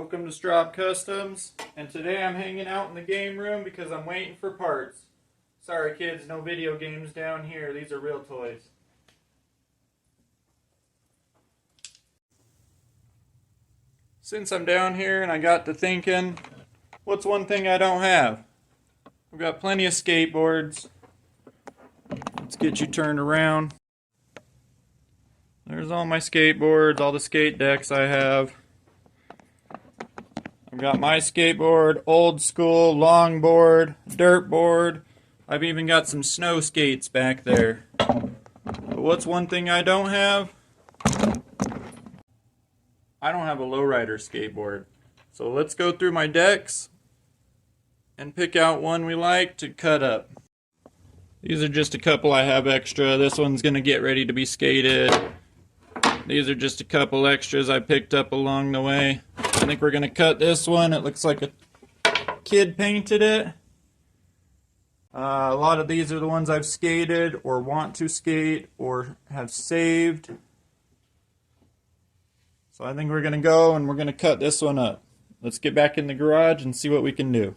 Welcome to Straub Customs, and today I'm hanging out in the game room because I'm waiting for parts. Sorry kids, no video games down here. These are real toys. Since I'm down here and I got to thinking, what's one thing I don't have? I've got plenty of skateboards. Let's get you turned around. There's all my skateboards, all the skate decks I have. I've got my skateboard, old school, longboard, dirt board. I've even got some snow skates back there. But what's one thing I don't have? I don't have a Lowrider skateboard. So let's go through my decks and pick out one we like to cut up. These are just a couple I have extra. This one's going to get ready to be skated. These are just a couple extras I picked up along the way. I think we're going to cut this one. It looks like a kid painted it. A lot of these are the ones I've skated or want to skate or have saved. So I think we're going to go and we're going to cut this one up. Let's get back in the garage and see what we can do.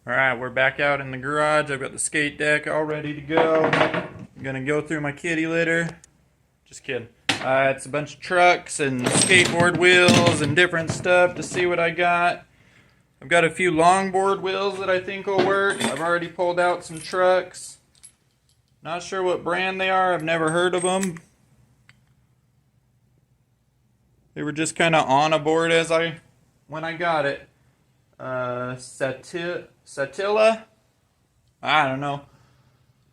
Alright, we're back out in the garage. I've got the skate deck all ready to go. I'm going to go through my kitty litter. Just kidding. It's a bunch of trucks and skateboard wheels and different stuff to see what I got. I've got a few longboard wheels that I think will work. I've already pulled out some trucks. Not sure what brand they are. I've never heard of them. They were just kind of on a board when I got it. Satilla? I don't know.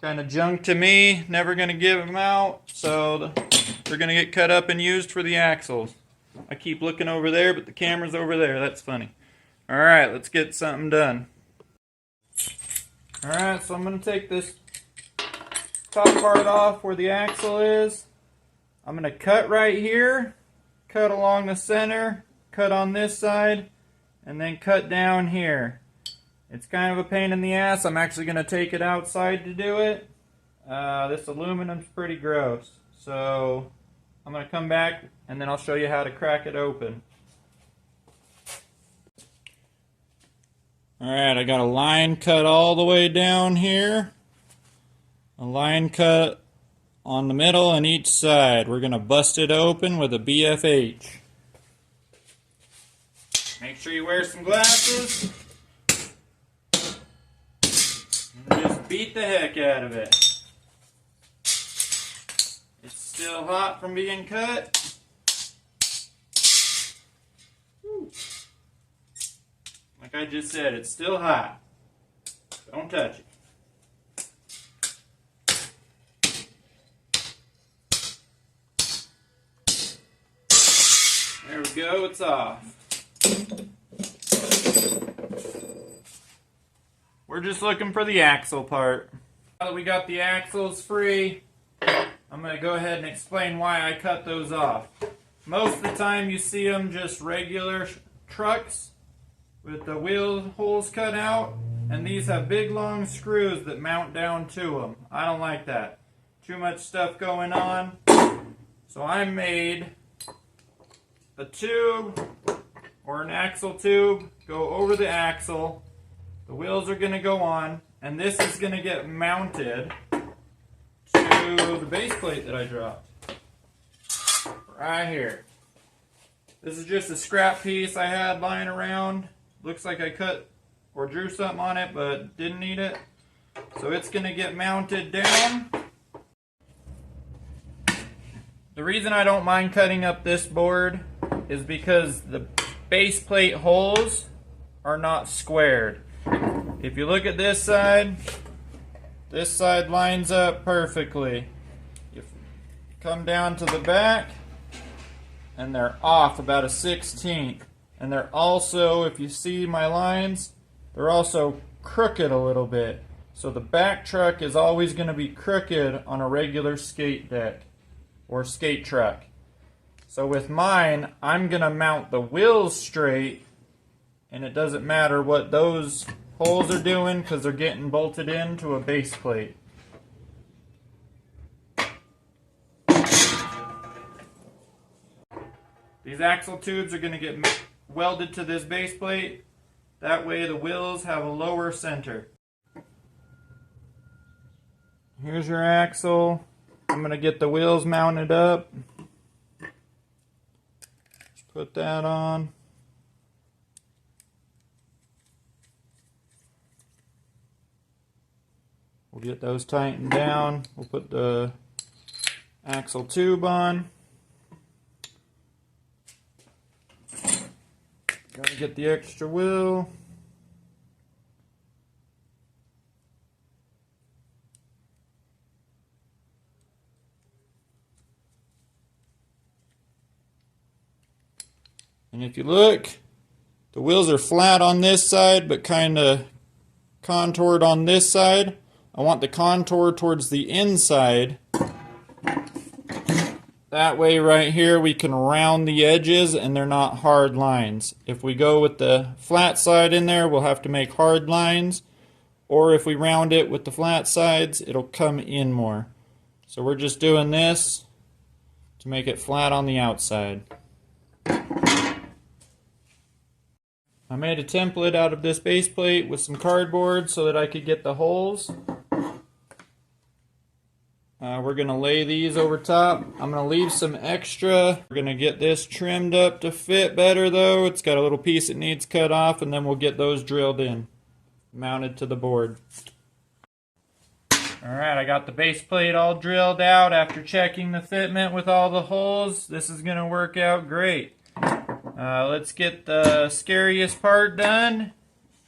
Kind of junk to me. Never going to give them out. So they're going to get cut up and used for the axles. I keep looking over there, but the camera's over there. That's funny. Alright, let's get something done. Alright, so I'm going to take this top part off where the axle is. I'm going to cut right here. Cut along the center. Cut on this side. And then cut down here. It's kind of a pain in the ass. I'm actually going to take it outside to do it. This aluminum's pretty gross. So I'm going to come back and then I'll show you how to crack it open. Alright, I got a line cut all the way down here. A line cut on the middle and each side. We're going to bust it open with a BFH. Make sure you wear some glasses. And just beat the heck out of it. It's still hot from being cut. Whew. Like I just said, it's still hot. Don't touch it. There we go, it's off. We're just looking for the axle part. Now that we got the axles free, I'm going to go ahead and explain why I cut those off. Most of the time you see them just regular trucks with the wheel holes cut out, and these have big long screws that mount down to them. I don't like that. Too much stuff going on. So I made a tube or an axle tube go over the axle. The wheels are going to go on, and this is going to get mounted to the base plate that I dropped. Right here. This is just a scrap piece I had lying around. Looks like I cut or drew something on it, but didn't need it. So it's going to get mounted down. The reason I don't mind cutting up this board is because the base plate holes are not squared. If you look at this side lines up perfectly. You come down to the back, and they're off about a 1/16. And they're also, if you see my lines, they're also crooked a little bit. So the back truck is always going to be crooked on a regular skate deck or skate truck. So with mine, I'm going to mount the wheels straight, and it doesn't matter what those holes are doing because they're getting bolted into a base plate. The These axle tubes are going to get welded to this base plate. That way the wheels have a lower center. Here's your axle. I'm going to get the wheels mounted up. Just put that on. We'll get those tightened down. We'll put the axle tube on. Gotta get the extra wheel. And if you look, the wheels are flat on this side, but kind of contoured on this side. I want the contour towards the inside. That way right here we can round the edges and they're not hard lines. If we go with the flat side in there, we'll have to make hard lines. Or if we round it with the flat sides, it'll come in more. So we're just doing this to make it flat on the outside. I made a template out of this base plate with some cardboard so that I could get the holes. We're going to lay these over top. I'm going to leave some extra. We're going to get this trimmed up to fit better though. It's got a little piece that needs cut off, and then we'll get those drilled in, mounted to the board. Alright, I got the base plate all drilled out after checking the fitment with all the holes. This is going to work out great. Let's get the scariest part done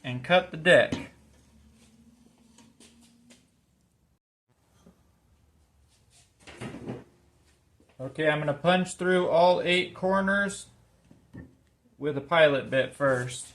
and cut the deck. Okay, I'm going to punch through all 8 corners with a pilot bit first.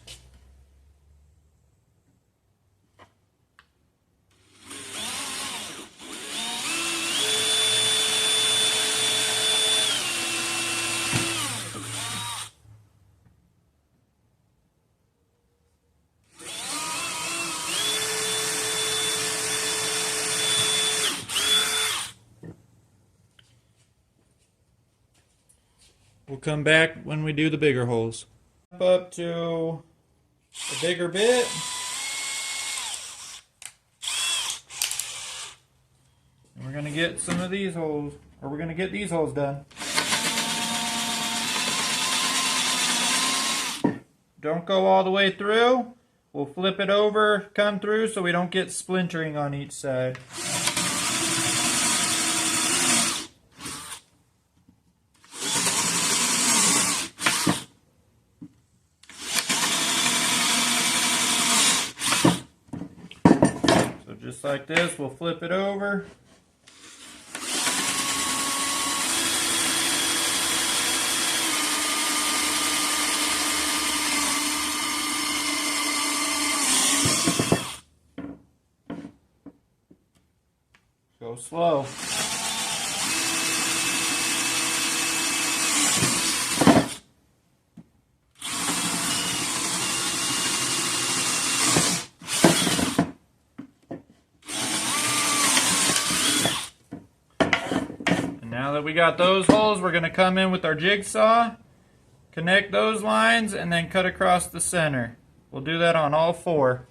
We'll come back when we do the bigger holes. Up to a bigger bit. And we're going to get some of these holes, or we're going to get these holes done. Don't go all the way through. We'll flip it over, come through so we don't get splintering on each side. Just like this, we'll flip it over. Go slow. Now that we got those holes, we're going to come in with our jigsaw, connect those lines, and then cut across the center. We'll do that on all 4.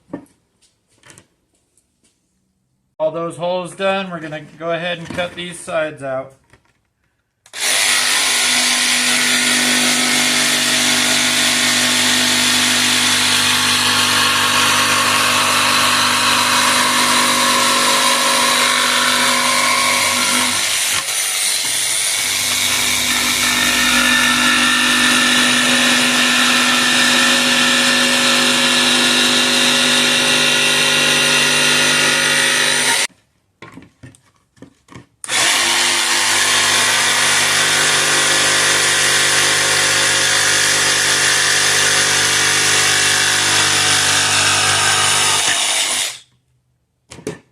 All those holes done, we're going to go ahead and cut these sides out.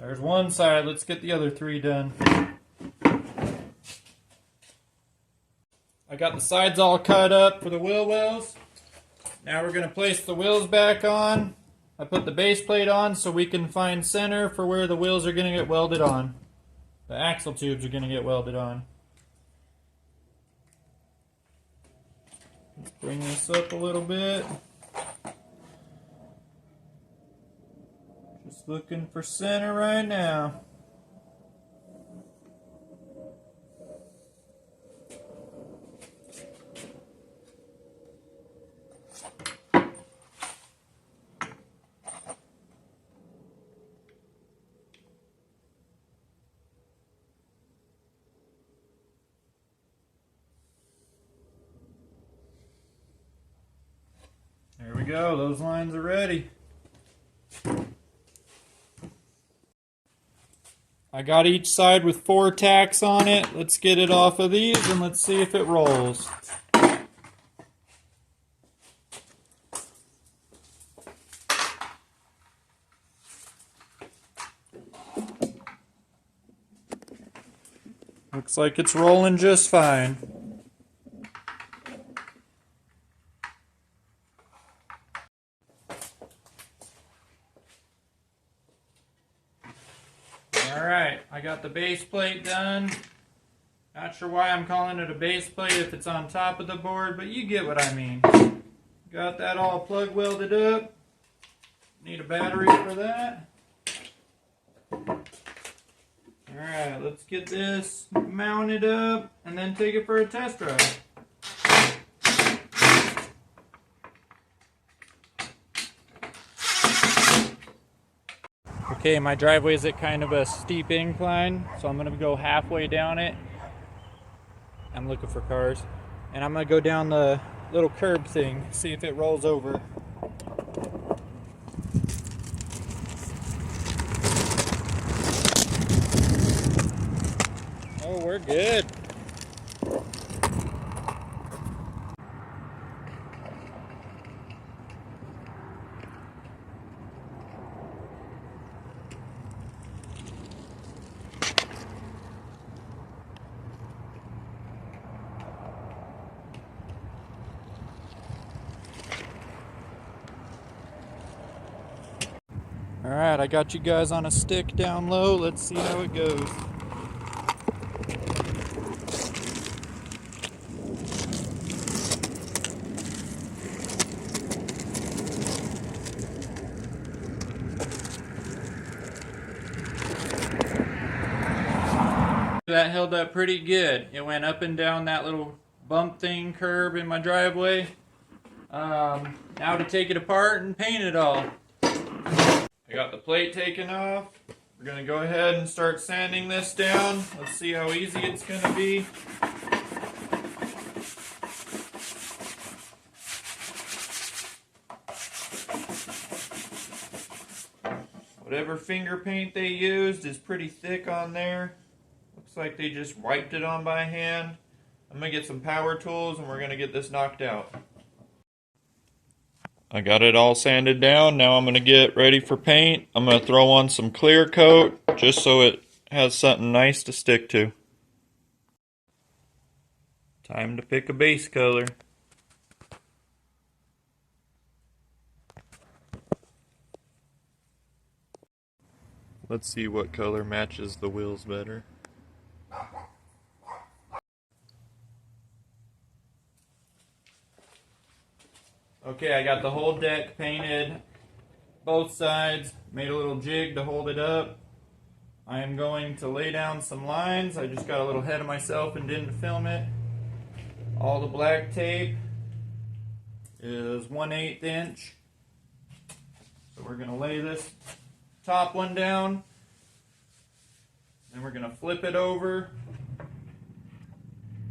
There's one side, let's get the other 3 done. I got the sides all cut up for the wheel wells. Now we're going to place the wheels back on. I put the base plate on so we can find center for where the wheels are going to get welded on. The axle tubes are going to get welded on. Let's bring this up a little bit. Just looking for center right now. There we go, those lines are ready. I got each side with 4 tacks on it. Let's get it off of these and let's see if it rolls. Looks like it's rolling just fine. Alright, I got the base plate done. Not sure why I'm calling it a base plate if it's on top of the board, but you get what I mean. Got that all plug welded up. Need a battery for that. Alright, let's get this mounted up and then take it for a test drive. Okay, my driveway is at kind of a steep incline, so I'm going to go halfway down it. I'm looking for cars. And I'm going to go down the little curb thing, see if it rolls over. Oh, we're good. Alright, I got you guys on a stick down low. Let's see how it goes. That held up pretty good. It went up and down that little bump thing curb in my driveway. Now to take it apart and paint it all. I got the plate taken off. We're going to go ahead and start sanding this down. Let's see how easy it's going to be. Whatever finger paint they used is pretty thick on there. Looks like they just wiped it on by hand. I'm going to get some power tools and we're going to get this knocked out. I got it all sanded down. Now I'm going to get ready for paint. I'm going to throw on some clear coat just so it has something nice to stick to. Time to pick a base color. Let's see what color matches the wheels better. Okay, I got the whole deck painted, both sides, made a little jig to hold it up. I am going to lay down some lines. I just got a little ahead of myself and didn't film it. All the black tape is 1/8 inch. So we're going to lay this top one down, and we're going to flip it over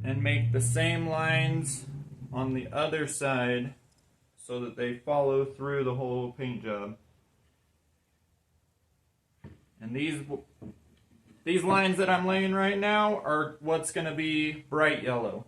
and make the same lines on the other side so that they follow through the whole paint job. And these lines that I'm laying right now are what's going to be bright yellow.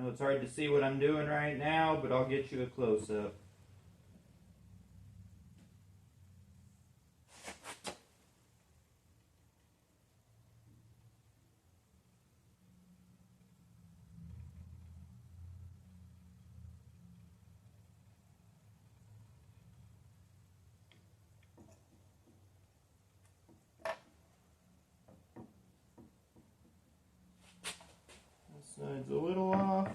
know it's hard to see what I'm doing right now, but I'll get you a close-up. This side's a little off.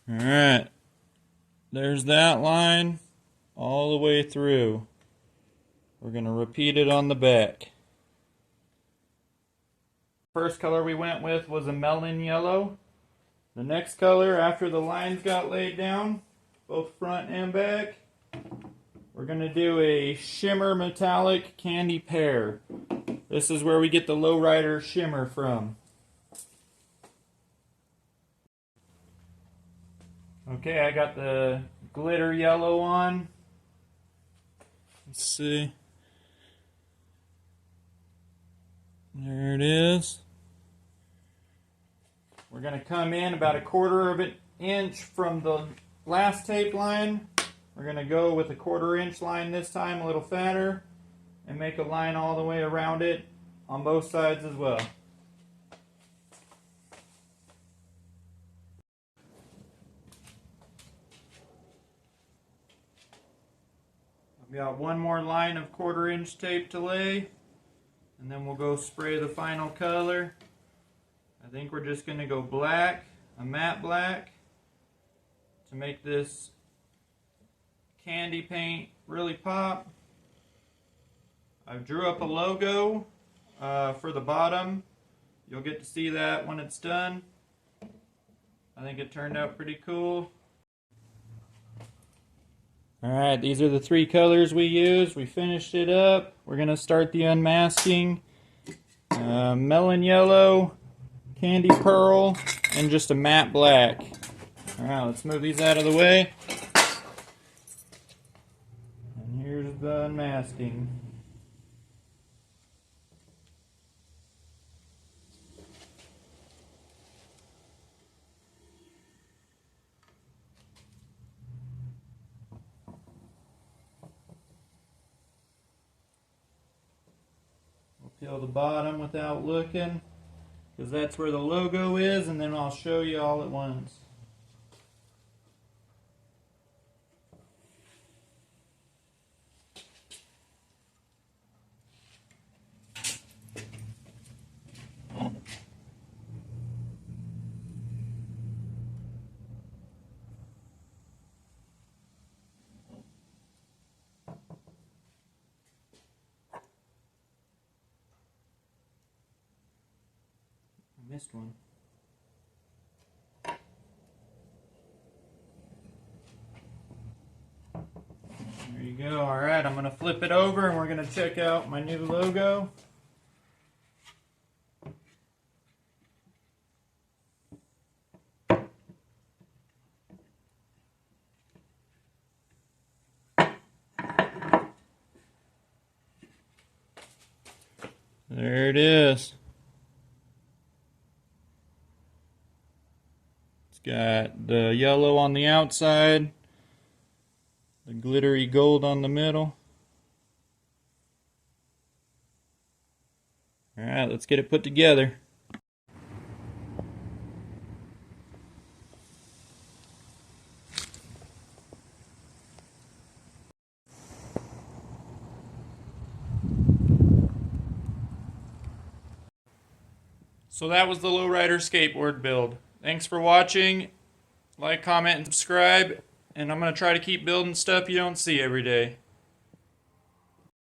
Alright, there's that line all the way through. We're going to repeat it on the back. First color we went with was a melon yellow. The next color, after the lines got laid down, both front and back, we're going to do a shimmer metallic candy pear. This is where we get the Lowrider shimmer from. Okay, I got the glitter yellow on. Let's see. There it is. We're going to come in about 1/4 of an inch from the last tape line. We're going to go with a 1/4 inch line this time, a little fatter, and make a line all the way around it on both sides as well. I've got one more line of 1/4 inch tape to lay, and then we'll go spray the final color. I think we're just going to go black, a matte black, to make this candy paint really pop. I drew up a logo for the bottom. You'll get to see that when it's done. I think it turned out pretty cool. Alright, these are the 3 colors we used. We finished it up. We're going to start the unmasking. Melon yellow, candy pearl, and just a matte black. Alright, let's move these out of the way. And here's the unmasking. Peel the bottom without looking, because that's where the logo is, and then I'll show you all at once. Missed one. There you go. Alright, I'm going to flip it over and we're going to check out my new logo. There it is. Got the yellow on the outside, the glittery gold on the middle. Alright, let's get it put together. So that was the Lowrider skateboard build. Thanks for watching. Like, comment, and subscribe. And I'm going to try to keep building stuff you don't see every day.